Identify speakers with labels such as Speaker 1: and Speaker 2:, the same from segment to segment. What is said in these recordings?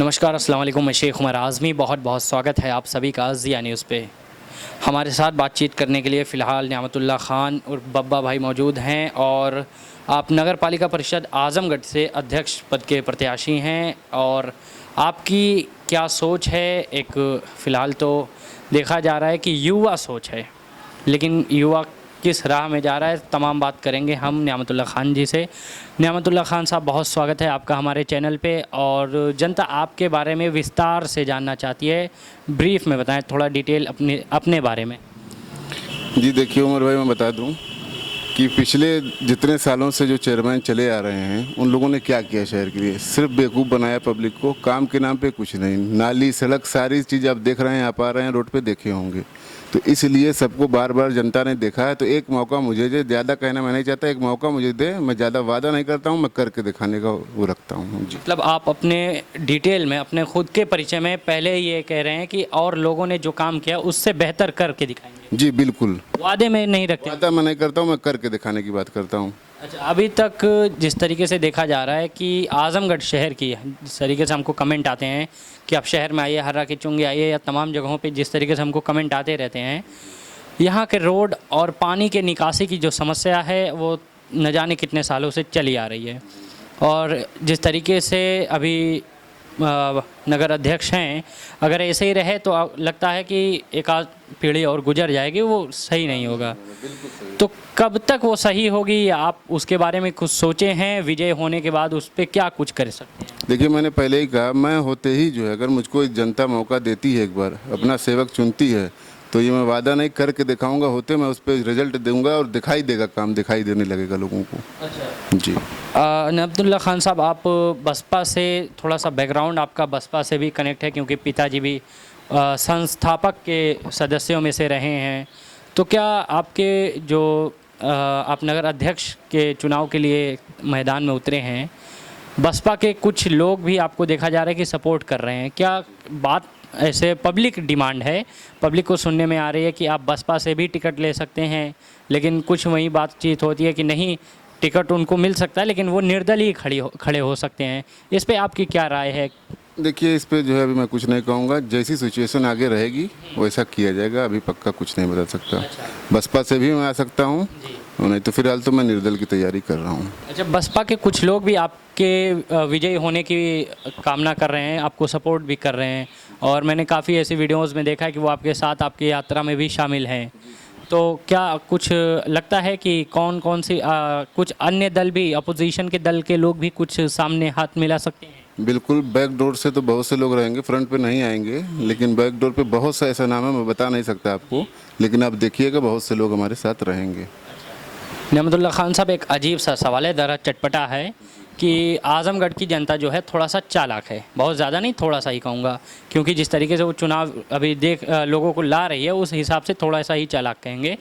Speaker 1: नमस्कार, अस्सलाम वालेकुम। मैं शेख उमर आज़मी, बहुत बहुत स्वागत है आप सभी का ज़िया न्यूज़ पे। हमारे साथ बातचीत करने के लिए फ़िलहाल नियामतुल्लाह ख़ान और बब्बा भाई मौजूद हैं और आप नगर पालिका परिषद आज़मगढ़ से अध्यक्ष पद के प्रत्याशी हैं। और आपकी क्या सोच है? एक फ़िलहाल तो देखा जा रहा है कि युवा सोच है, लेकिन युवा किस राह में जा रहा है, तमाम बात करेंगे हम नियामतुल्लाह ख़ान जी से। नियामतुल्लाह ख़ान साहब, बहुत स्वागत है आपका हमारे चैनल पे। और जनता आपके बारे में विस्तार से जानना चाहती है, ब्रीफ में बताएं थोड़ा डिटेल अपने बारे में।
Speaker 2: जी देखिए उमर भाई, मैं बता दूं कि पिछले जितने सालों से जो चेयरमैन चले आ रहे हैं उन लोगों ने क्या किया शहर के लिए? सिर्फ बेवकूफ़ बनाया पब्लिक को, काम के नाम पे कुछ नहीं। नाली, सड़क, सारी चीज़ आप देख रहे हैं, आप आ रहे हैं रोड पे देखे होंगे। तो इसलिए सबको बार बार जनता ने देखा है, तो एक मौका मुझे दे। ज़्यादा कहना मैं नहीं चाहता, एक मौका मुझे दे। मैं ज़्यादा वादा नहीं करता हूँ, मैं करके दिखाने का वो रखता हूँ। जी,
Speaker 1: मतलब आप अपने डिटेल में, अपने खुद के परिचय में पहले ये कह रहे हैं कि और लोगों ने जो काम किया उससे बेहतर करके दिखाएंगे।
Speaker 2: जी बिल्कुल,
Speaker 1: वादे में नहीं रखते।
Speaker 2: वादा मैं नहीं करता हूँ, मैं करके दिखाने की बात करता हूँ।
Speaker 1: अच्छा, अभी तक जिस तरीके से देखा जा रहा है कि आज़मगढ़ शहर की, जिस तरीके से हमको कमेंट आते हैं कि आप शहर में आइए, हर्रा की चुंगी आइए, या तमाम जगहों पे जिस तरीके से हमको कमेंट आते रहते हैं, यहाँ के रोड और पानी के निकासी की जो समस्या है वो न जाने कितने सालों से चली आ रही है। और जिस तरीके से अभी नगर अध्यक्ष हैं, अगर ऐसे ही रहे तो लगता है कि एक आध पीढ़ी और गुजर जाएगी, वो सही नहीं होगा। तो कब तक वो सही होगी, या आप उसके बारे में कुछ सोचे हैं? विजय होने के बाद उस पर क्या कुछ कर सकते हैं?
Speaker 2: देखिए, मैंने पहले ही कहा, मैं होते ही जो है, अगर मुझको जनता मौका देती है, एक बार अपना सेवक चुनती है, तो ये मैं वादा नहीं करके दिखाऊंगा, होते मैं उस पर रिजल्ट दूंगा और दिखाई देगा, काम दिखाई देने लगेगा लोगों को।
Speaker 1: अच्छा
Speaker 2: जी,
Speaker 1: नियामतुल्लाह ख़ान साहब, आप बसपा से, थोड़ा सा बैकग्राउंड आपका बसपा से भी कनेक्ट है, क्योंकि पिताजी भी संस्थापक के सदस्यों में से रहे हैं। तो क्या आपके जो आप नगर अध्यक्ष के चुनाव के लिए मैदान में उतरे हैं, बसपा के कुछ लोग भी आपको देखा जा रहा है कि सपोर्ट कर रहे हैं? क्या बात ऐसे पब्लिक डिमांड है, पब्लिक को सुनने में आ रही है कि आप बसपा से भी टिकट ले सकते हैं, लेकिन कुछ वही बातचीत होती है कि नहीं, टिकट उनको मिल सकता है लेकिन वो निर्दलीय खड़े हो सकते हैं। इस पे आपकी क्या राय है?
Speaker 2: देखिए, इस पे जो है अभी मैं कुछ नहीं कहूँगा। जैसी सिचुएशन आगे रहेगी वैसा किया जाएगा, अभी पक्का कुछ नहीं बता सकता।
Speaker 1: अच्छा।
Speaker 2: बसपा से भी मैं आ सकता हूँ, नहीं तो फिलहाल तो मैं निर्दल की तैयारी कर रहा हूँ।
Speaker 1: अच्छा, बसपा के कुछ लोग भी आपके विजयी होने की कामना कर रहे हैं, आपको सपोर्ट भी कर रहे हैं, और मैंने काफ़ी ऐसी वीडियोज़ में देखा है कि वो आपके साथ आपकी यात्रा में भी शामिल हैं। तो क्या कुछ लगता है कि कौन कौन सी कुछ अन्य दल भी, अपोजिशन के दल के लोग भी कुछ सामने हाथ मिला सकते हैं?
Speaker 2: बिल्कुल, बैक डोर से तो बहुत से लोग रहेंगे, फ्रंट पे नहीं आएंगे, लेकिन बैक डोर पे बहुत सा ऐसा नाम है, मैं बता नहीं सकता आपको, लेकिन आप देखिएगा बहुत से लोग हमारे साथ रहेंगे।
Speaker 1: नियामतुल्लाह ख़ान साहब, एक अजीब सा सवाल है, दरा चटपटा है कि आज़मगढ़ की जनता जो है थोड़ा सा चालाक है, बहुत ज़्यादा नहीं, थोड़ा सा ही कहूँगा, क्योंकि जिस तरीके से वो चुनाव अभी लोगों को ला रही है, उस हिसाब से थोड़ा सा ही चालाक कहेंगे।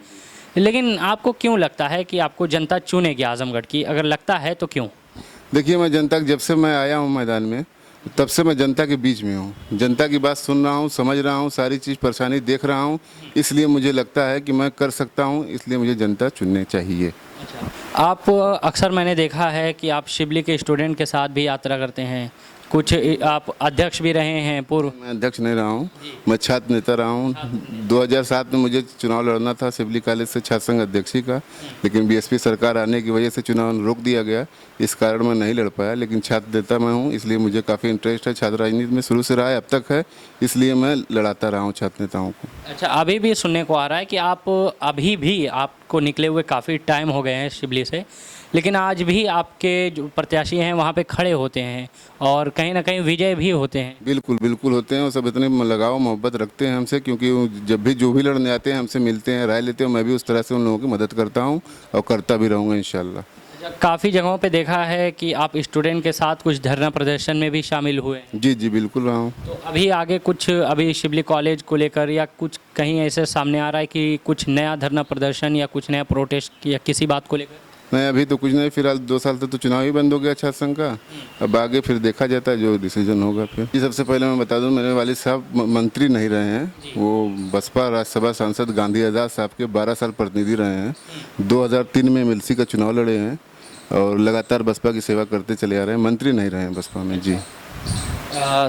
Speaker 1: लेकिन आपको क्यों लगता है कि आपको जनता चुनेगी आज़मगढ़ की? अगर लगता है तो क्यों?
Speaker 2: देखिए, मैं जनता जब से मैं आया हूँ मैदान में, तब से मैं जनता के बीच में हूँ, जनता की बात सुन रहा हूँ, समझ रहा हूँ, सारी चीज़ परेशानी देख रहा हूँ, इसलिए मुझे लगता है कि मैं कर सकता हूँ, इसलिए मुझे जनता चुननी चाहिए।
Speaker 1: अच्छा, आप अक्सर मैंने देखा है कि आप शिबली के स्टूडेंट के साथ भी यात्रा करते हैं, कुछ आप अध्यक्ष भी रहे हैं पूर्व।
Speaker 2: मैं अध्यक्ष नहीं रहा हूँ, मैं छात्र नेता रहा हूँ। 2007 में मुझे चुनाव लड़ना था सिवली कॉलेज से छात्र संघ अध्यक्षी का, लेकिन बीएसपी सरकार आने की वजह से चुनाव रोक दिया गया, इस कारण मैं नहीं लड़ पाया। लेकिन छात्र नेता मैं हूँ, इसलिए मुझे काफ़ी इंटरेस्ट है, छात्र राजनीति में शुरू से रहा है, अब तक है, इसलिए मैं लड़ाता रहा हूँ छात्र नेताओं को।
Speaker 1: अच्छा, अभी भी सुनने को आ रहा है कि आप अभी भी, आपको निकले हुए काफ़ी टाइम हो गए हैं शिबली से, लेकिन आज भी आपके जो प्रत्याशी हैं वहाँ पे खड़े होते हैं और कहीं ना कहीं विजय भी होते हैं।
Speaker 2: बिल्कुल बिल्कुल होते हैं, और सब इतने लगाव मोहब्बत रखते हैं हमसे, क्योंकि वो जब भी जो भी लड़ने आते हैं हमसे मिलते हैं, राय लेते हैं, मैं भी उस तरह से उन लोगों की मदद करता हूँ और करता भी रहूँगा इंशाल्लाह।
Speaker 1: अच्छा, काफ़ी जगहों पे देखा है कि आप स्टूडेंट के साथ कुछ धरना प्रदर्शन में भी शामिल हुए हैं।
Speaker 2: जी जी बिल्कुल रहा हूँ।
Speaker 1: तो अभी आगे कुछ, अभी शिबली कॉलेज को लेकर या कुछ कहीं ऐसे सामने आ रहा है कि कुछ नया धरना प्रदर्शन या कुछ नया प्रोटेस्ट या किसी बात को लेकर?
Speaker 2: नहीं, अभी तो कुछ नहीं, फिलहाल 2 साल तक तो चुनाव ही बंद हो गया छात्र संघ का, अब आगे फिर देखा जाता है जो डिसीजन होगा फिर। जी, सबसे पहले मैं बता दूं, मेरे वालिद साहब मंत्री नहीं रहे हैं, वो बसपा राज्यसभा सांसद गांधी आज़ाद साहब के 12 साल प्रतिनिधि रहे हैं। 2003 में एमएलसी का चुनाव लड़े हैं और लगातार बसपा की सेवा करते चले आ रहे हैं, मंत्री नहीं रहे हैं बसपा में। जी,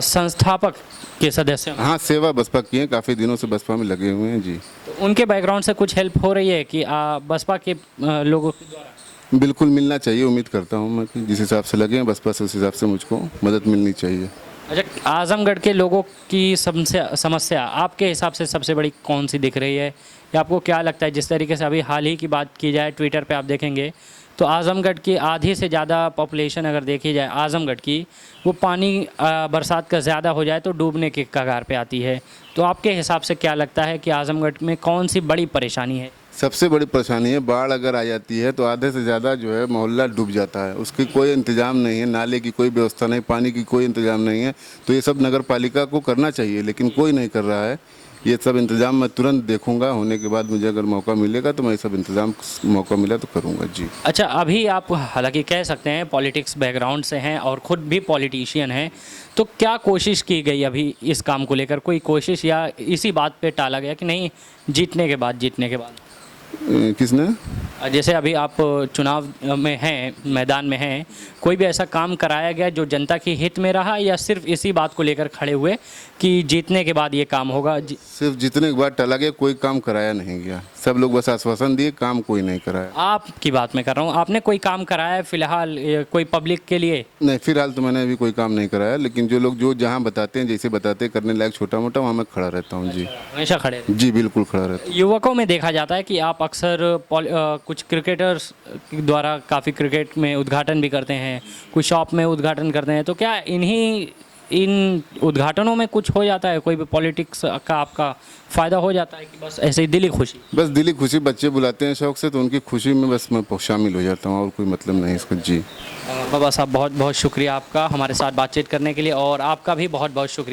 Speaker 1: संस्थापक के सदस्य हैं।
Speaker 2: हाँ, सेवा बसपा की है, काफ़ी दिनों से बसपा में लगे हुए हैं जी।
Speaker 1: तो उनके बैकग्राउंड से कुछ हेल्प हो रही है कि बसपा के लोगों के द्वारा?
Speaker 2: बिल्कुल मिलना चाहिए, उम्मीद करता हूँ मैं कि जिस हिसाब से लगे हैं बसपा से उस हिसाब से मुझको मदद मिलनी चाहिए।
Speaker 1: अच्छा, आजमगढ़ के लोगों की समस्या आपके हिसाब से सबसे बड़ी कौन सी दिख रही है, या आपको क्या लगता है? जिस तरीके से अभी हाल ही की बात की जाए, ट्विटर पे आप देखेंगे तो आजमगढ़ की आधी से ज़्यादा पॉपुलेशन अगर देखी जाए आजमगढ़ की, वो पानी बरसात का ज़्यादा हो जाए तो डूबने के कगार पे आती है। तो आपके हिसाब से क्या लगता है कि आजमगढ़ में कौन सी बड़ी परेशानी है?
Speaker 2: सबसे बड़ी परेशानी है, बाढ़ अगर आ जाती है तो आधे से ज़्यादा जो है मोहल्ला डूब जाता है। उसकी कोई इंतज़ाम नहीं है, नाले की कोई व्यवस्था नहीं, पानी की कोई इंतज़ाम नहीं है। तो ये सब नगर पालिका को करना चाहिए, लेकिन कोई नहीं कर रहा है। ये सब इंतज़ाम मैं तुरंत देखूंगा, होने के बाद मुझे अगर मौका मिलेगा तो मैं ये सब इंतज़ाम मौका मिला तो करूंगा जी।
Speaker 1: अच्छा, अभी आप हालांकि कह सकते हैं पॉलिटिक्स बैकग्राउंड से हैं और ख़ुद भी पॉलिटिशियन हैं, तो क्या कोशिश की गई अभी इस काम को लेकर? कोई कोशिश या इसी बात पे टाला गया कि नहीं जीतने के बाद?
Speaker 2: किसने?
Speaker 1: जैसे अभी आप चुनाव में हैं, मैदान में हैं, कोई भी ऐसा काम कराया गया जो जनता के हित में रहा, या सिर्फ इसी बात को लेकर खड़े हुए कि जीतने के बाद ये काम होगा?
Speaker 2: सिर्फ जीतने के बाद टला गया, कोई काम कराया नहीं गया। सब लोग बस आश्वासन दिए, काम कोई नहीं कराया।
Speaker 1: आपकी बात मैं कर रहा हूँ, आपने कोई काम कराया है फिलहाल कोई पब्लिक के लिए?
Speaker 2: नहीं, फिलहाल तो मैंने अभी कोई काम नहीं कराया, लेकिन जो लोग जो जहाँ बताते हैं, जैसे बताते हैं करने लायक छोटा मोटा, वहाँ मैं खड़ा रहता हूँ जी।
Speaker 1: हमेशा खड़े रहते हैं।
Speaker 2: जी बिल्कुल खड़ा रहता हूँ।
Speaker 1: युवकों में देखा जाता है कि आप अक्सर कुछ क्रिकेटर्स द्वारा काफ़ी क्रिकेट में उद्घाटन भी करते हैं, कुछ शॉप में उद्घाटन करते हैं, तो क्या इन उद्घाटनों में कुछ हो जाता है, कोई भी पॉलिटिक्स का आपका फ़ायदा हो जाता है कि बस ऐसे ही दिली खुशी?
Speaker 2: बस दिली खुशी, बच्चे बुलाते हैं शौक से तो उनकी खुशी में बस मैं शामिल हो जाता हूँ, और कोई मतलब नहीं इसका जी।
Speaker 1: बाबा साहब बहुत बहुत शुक्रिया आपका हमारे साथ बातचीत करने के लिए, और आपका भी बहुत बहुत शुक्रिया।